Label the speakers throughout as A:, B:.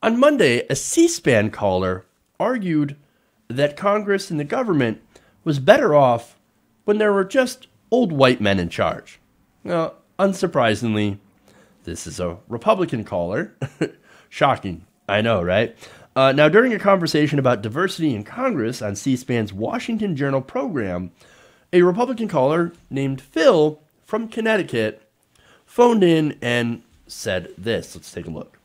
A: On Monday, a C-SPAN caller argued that Congress and the government was better off when there were just old white men in charge. Now, unsurprisingly, this is a Republican caller. Shocking, I know, right? Now, during a conversation about diversity in Congress on C-SPAN's Washington Journal program, a Republican caller named Phil from Connecticut phoned in and said this. Let's take a look.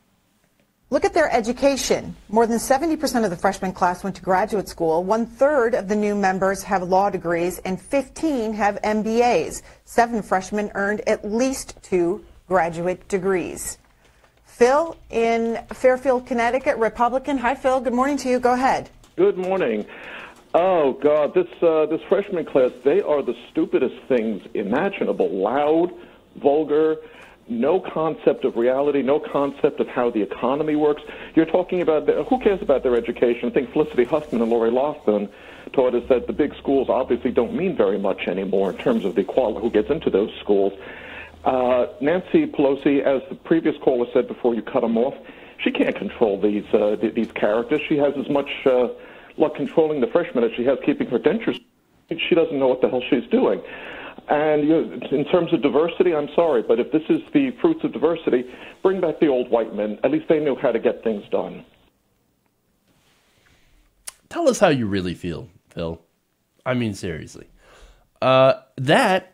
B: Look at their education. More than 70% of the freshman class went to graduate school. 1/3 of the new members have law degrees, and 15 have MBAs. 7 freshmen earned at least 2 graduate degrees. Phil in Fairfield, Connecticut, Republican. Hi, Phil. Good morning to you. Go ahead.
C: Good morning. Oh, God, this freshman class, they are the stupidest things imaginable. Loud, vulgar, no concept of reality, no concept of how the economy works. You're talking about, who cares about their education? I think Felicity Huffman and Lori Loughlin taught us that the big schools obviously don't mean very much anymore in terms of the quality who gets into those schools. Nancy Pelosi, as the previous caller said before you cut him off, she can't control these characters. She has as much luck controlling the freshmen as she has keeping her dentures. She doesn't know what the hell she's doing. And in terms of diversity, I'm sorry, but if this is the fruits of diversity, bring back the old white men. At least they knew how to get things done.
A: Tell us how you really feel, Phil. I mean, seriously. That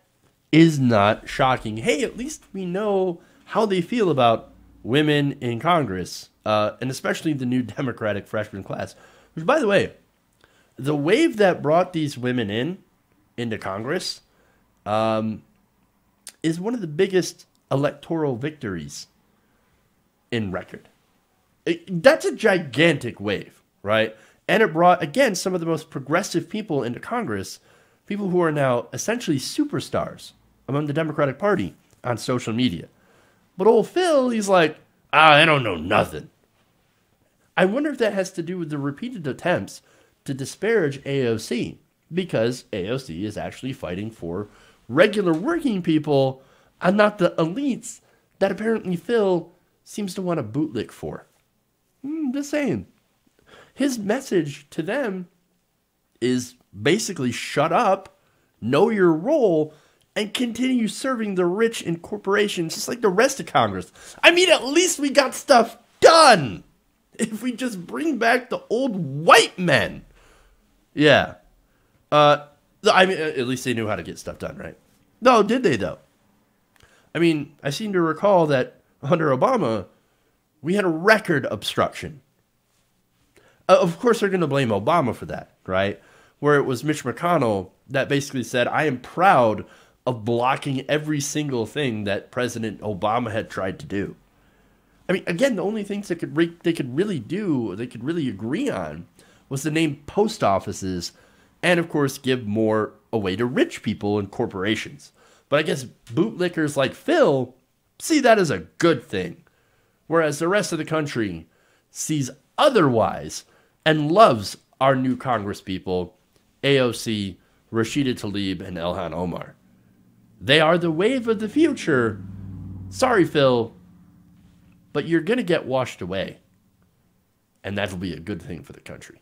A: is not shocking. Hey, at least we know how they feel about women in Congress, and especially the new Democratic freshman class. Which, by the way, the wave that brought these women into Congress is one of the biggest electoral victories in record. That's a gigantic wave, right? And it brought, again, some of the most progressive people into Congress, people who are now essentially superstars among the Democratic Party on social media. But old Phil, he's like, I don't know nothing. I wonder if that has to do with the repeated attempts to disparage AOC, because AOC is actually fighting for regular working people and not the elites that apparently Phil seems to want to bootlick for. Just saying. His message to them is basically shut up, know your role, and continue serving the rich and corporations just like the rest of Congress. I mean, at least we got stuff done if we just bring back the old white men. Yeah. I mean, at least they knew how to get stuff done, right? No, did they, though? I mean, I seem to recall that under Obama, we had a record obstruction. Of course, they're going to blame Obama for that, right? Where it was Mitch McConnell that basically said, I am proud of blocking every single thing that President Obama had tried to do. I mean, again, the only things they could really agree on was to name post offices and, of course, give more away to rich people and corporations. But I guess bootlickers like Phil see that as a good thing, whereas the rest of the country sees otherwise and loves our new congresspeople, AOC, Rashida Tlaib, and Ilhan Omar. They are the wave of the future. Sorry, Phil, but you're going to get washed away. And that'll be a good thing for the country.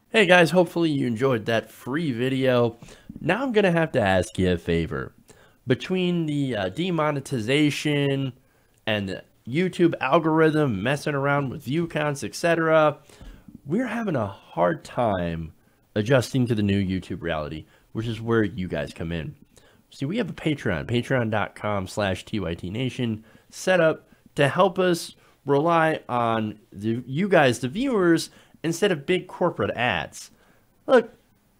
A: Hey guys, hopefully you enjoyed that free video. Now I'm going to have to ask you a favor. Between the demonetization and the YouTube algorithm messing around with view counts, etc., we're having a hard time adjusting to the new YouTube reality, which is where you guys come in. See, we have a Patreon, patreon.com/TYTNation, set up to help us rely on you guys, the viewers, instead of big corporate ads. Look,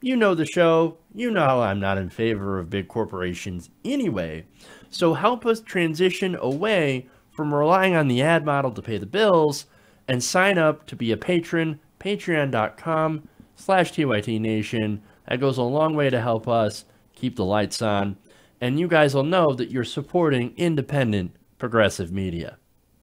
A: you know the show. You know I'm not in favor of big corporations anyway. So help us transition away from relying on the ad model to pay the bills and sign up to be a patron, patreon.com/TYTNation. That goes a long way to help us keep the lights on. And you guys will know that you're supporting independent, progressive media.